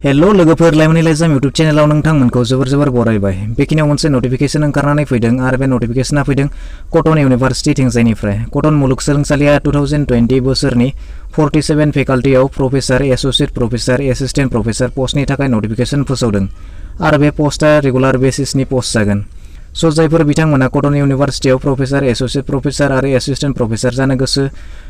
Hello लोगोफोर लाइमोन लाइजाम यूट्यूब चैनेलाव नोंथांमोनखौ जोबोर बरायबाय। बेखिनियाव मोनसे नटिफिकेशन ओंखारनानै फैदों आरो बे नटिफिकेशना फैदों कटन इउनिभार्सिटी थिंजायनिफ्राय। कटन मुलुगसोलोंसालिया 2020 बोसोरनि 47 फेकाल्टियाव professor, associate professor, assistant professor पस्टनि थाखाय नटिफिकेशन फोसावदों आरो बे पस्टआ रेगुलार बेसिसनि पस्ट जागोन। सो जायफोर बिथांमोना कटन इउनिभार्सिटीआव प्रफेसर, एसोसिएट प्रफेसर आरो एसिस्टेंट प्रफेसर जानो गोसो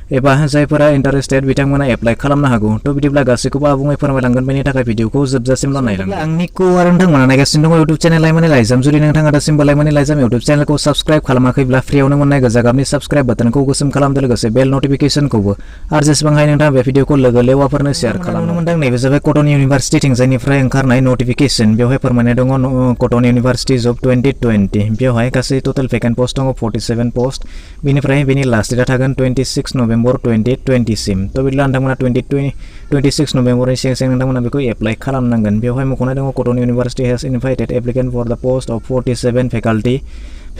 एबा जायफोरा इन्टारेस्टेड बिथांमोना एप्लाइ खालामनो हागौ। थ' बिदिब्ला गासैखौबो आबुङै फोरमायलांगोन, बेनि थाखाय भिडिअखौ जोबजासिमल' नायलां। आंनिखौ आरो नोंथांमोना नायगासिनो दङ इउट्युब चेनेल लाइमोन लाइजाम। जुदि नोंथाङा दासिमबो लाइमोन लाइजाम इउट्युब चेनेलखौ साबस्क्राइब खालामाखैब्ला फ्रियावनो मोननाय गोजा गाबनि साबस्क्राइब बाटनखौ गोसोम खालामदो, लोगोसे बेल नटिफिकेशनखौबो। आरो जेसेबां हायो नोंथाङा बे भिडिअखौ लोगो लेवाफोरनो शेयार खालामनो मोनदों। नैबे जाबाय कटन इउनिभार्सिटी थिंजायनिफ्राय ओंखारनाय नटिफिकेशन। बेवहाय फोरमायनाय दङ कटन इउनिभार्सिटी जब 2020। बेवहाय गासै टोटल भेकेन्ट पोस्ट दङ 47 पोस्ट। बेनिफ्राय बेनि लास्ट डेटआ थागोन 26 नभेम्बर 2020 सिम। थ' बिदिब्ला नोंथांमोना 26 नभेम्बरनि सिगां नोंथांमोना बेखौ एप्लाइ खालामनांगोन। बेवहाय मख'नाय दङ Cotton University has invited applicant for the post of 47 faculty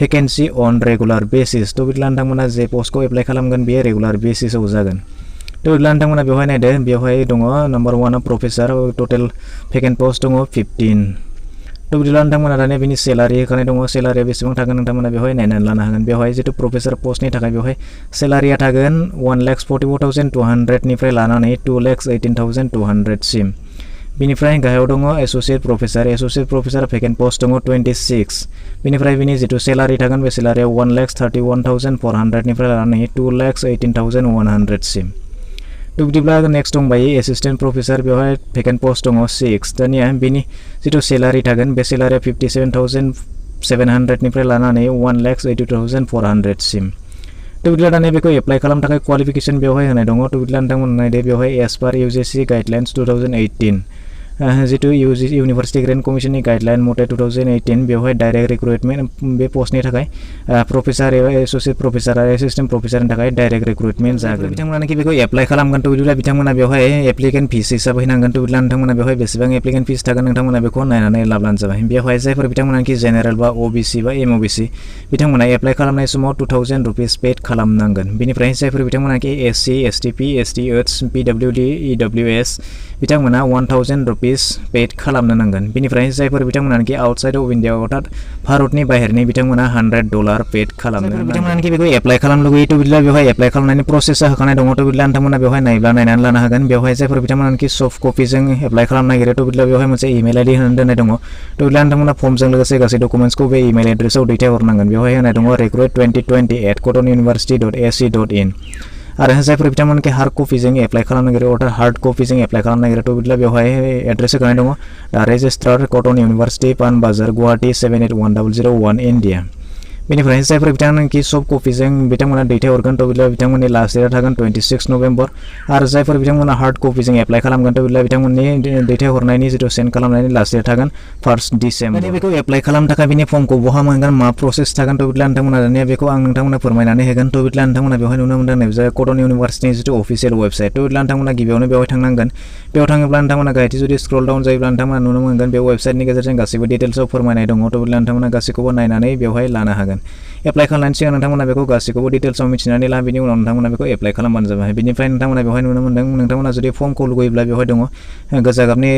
vacancy on regular basis. थ' बिदिब्ला नोंथांमोना जे पोस्टखौ एप्लाइ खालामगोन बेयो रेगुलार बेसिसाव जागोन। थ' बिदिब्ला नोंथांमोना बेवहाय नायदो, बेवहाय दङ number 1 professor, total vacant post दङ 15। थ' बिदिब्ला नोंथांमोना दानिया बेनि सेलारि होखानाय दङ। सेलारिया बेसेबां थागोन नोंथांमोना बेवहाय नायनानै लानो हागोन। बेवहाय जितु प्रफेसर पस्टनि थाखाय बेवहाय सेलारिया थागोन 1,44,200 निफ्राय लानानै 2,18,200 सिम। बिनिफ्राय गाहायाव दङ associate professor. Associate professor vacant post दङ 26। बिनिफ्राय बिनि जितु सेलारि थागोन बे सेलारिया 1,31,400 निफ्राय लानानै 2,18,100 सिम। थ' बिदिब्ला नेक्स्ट दंबायो एसिस्टेंट प्रफेसर। बेवहाय भेकेन्ट पोस्ट दङ 6। दानिया बिनि जितु सेलारि थागोन बे सेलारिया 57,700 निफ्राय लानानै 1,82,400 सिम। थ' बिदिब्ला दानिया बेखौ एप्लाइ खालामनो थाखाय क्वालिफिकेशन बेवहाय होनाय दङ। थ' बिदिब्ला नोंथांमोना नायदो, बेवहाय एज पार UGC गाइडलाइन्स 2018 जितु इउनिभार्सिटी ग्रेन्ट कमिशननि गाइडलाइन मथे 2018 बेवहाय डाइरेक्ट रिक्रुटमेन्ट बे पस्टनि थाखाय प्रफेसर एबा एसोसिएट प्रफेसर आरो एसिस्टेंट प्रफेसरनि थाखाय डाइरेक्ट रिक्रुटमेन्ट जागोन। बिथांमोनाखि बेखौ एप्लाइ खालामगोन। थ' बिदिब्ला बिथांमोना बेवहाय एप्लिकेन्ट फिस हिसाबै होनांगोन। थ' बिदिब्ला नोंथांमोना बेवहाय बेसेबां एप्लिकेन्ट फिस थागोन नोंथांमोना बेखौ नायनानै लाब्लानो जाबाय। बेवहाय जायफोर बिथांमोनाखि जेनेरेल बा OBC बा MOBC बिथांमोना एप्लाइ खालामनाय समाव 2000 रुपिस पेड खालामनांगोन। बेनिफ्राय जायफोर बिथांमोनाखि SC, STP, STH, PWD, EWS बिथांमोना 1000 रुपिस पेड खालामनो नांगोन। बेनिफ्राय जायफोर बिथांमोनाखि आउटसाइड अफ इन्डिया अर्थात भारतनि बाहेरनि बिथांमोना $100 पेड खालामनो। बिथांमोनाखि बेखौ एप्लाइ खालामनो लुगैयो। थ' बिदिब्ला बेवहाय एप्लाइ खालामनायनि प्रसेसा होखानाय दङ। थ' बिदिब्ला नोंथांमोना बेवहाय नायनानै लानो हागोन। बेवहाय जायफोर बिथांमोनाखि सफ्ट कपिजों एप्लाइ खालामनो नागिरो थ' बिदिब्ला बेवहाय मोनसे इमेल ID होनानै दोननाय दङ। थ' बिदिब्ला नोंथांमोना फर्मजों लोगोसे गासै डकुमेन्ट्सखौ बे इमेल एड्रेसाव दैथायहरनांगोन। बेवहाय होनाय दङ recruit2020@cottonuniversity.ac.in। आरो जायफोर बिथांमोनखि हार्ड कपिजों एप्लाइ खालामनो नागिरो अर्थात हार्ड कपिजों एप्लाइ खालामनो नागिरो थ' बिदिब्ला बेवहाय एड्रेस होखानाय दङ रेजिस्ट्रार कटन इउनिभार्सिटी पानबाजार गुवाहाटी 781001 इन्डिया। बेनिफ्राय जायफोर बिथांमोनखि सफ्ट कपिजों बिथांमोना दैथायहरगोन थ' बिदिब्ला बिथांमोननि लास्ट डेटआ थागोन 26 नभेम्बर। आरो जायफोर बिथांमोना हार्ड कपिजों एप्लाइ खालामगोन थ' बिदिब्ला बिथांमोननि दैथायहरनायनि जितु सेन्ड खालामनायनि लास्ट डेटआ थागोन 1 डिसेम्बर। बेखौ एप्लाइ खालामनो थाखाय बिनि फर्मखौ बहा मोनगोन, मा प्रसेस थागोन थ' बिदिब्ला नोंथांमोना दानिया बेखौ आं नोंथांमोना फोरमायनानै होगोन। थ' बिदिब्ला नोंथांमोना बेवहाय नुनो मोनदों नैबे कटन इउनिभार्सिटीनि जितु अफिसियेल वेबसाइट। थ' बिदिब्ला नोंथांमोना गिबियावनो बेवहाय थांनांगोन। बेयाव थाङोब्ला नोंथांमोना गाहायथिं जुदि स्क्रल डाउन जायोब्ला नोंथांमोना नुनो मोनगोन बे वेबसाइटनि गेजेरजों गासैबो डिटेल्सआव फोरमायनाय दङ। थ' बिदिब्ला नोंथांमोना गासैखौबो नायनानै बेवहाय लानो हागोन। एप्लाइ खालामनायनि सिगां नोंथांमोना बेखौ गासैखौबो डिटेल्सआव मिथिनानै ला, बिनि उनाव नोंथांमोना बेखौ एप्लाइ खालामबानो जाबाय। बेनिफ्राय नोंथांमोना बेवहाय नुनो मोनदों नोंथांमोना जुदि फर्मखौ लुगैयोब्ला बेवहाय दङ गोजा गाबनि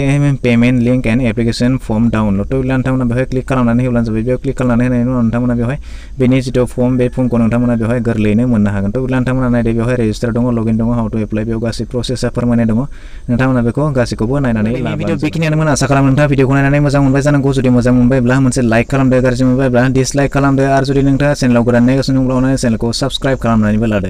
payment link end application firm download. थ' बिदिब्ला नोंथांमोना बेवहाय क्लिक खालामनानै होब्लानो जाबाय। बेयाव क्लिक खालामनानै होनायनि उनाव नोंथांमोना बेवहाय बेनि जितु फर्म बे फर्मखौ नोंथांमोना बेवहाय गोरलैयैनो मोननो हागोन। थ' बिदिब्ला नोंथांमोना नायदो बेवहाय रेजिस्टार दङ, लगइन दङ, हाउ टु एप्लाइ बेयाव गासै प्रसेसा फोरमायनाय दङ। नोंथांमोना बेखौ गासैखौबो नायनानै लाबानो। बेखिनियानोमोन, आसा खालामो नोंथाङा भिडिअखौ नायनानै मोजां मोनबाय जानांगौ। जुदि मोजां मोनबायब्ला मोनसे लाइक खालामदो, गाज्रि मोनबायब्ला डिसलाइक खालामदो। आरो जुदि नोंथाङा चेनेलाव गोदान नायगासिनो दंब्ला अननानै चेनेलखौ साबस्क्राइब खालामनानैबो लादो।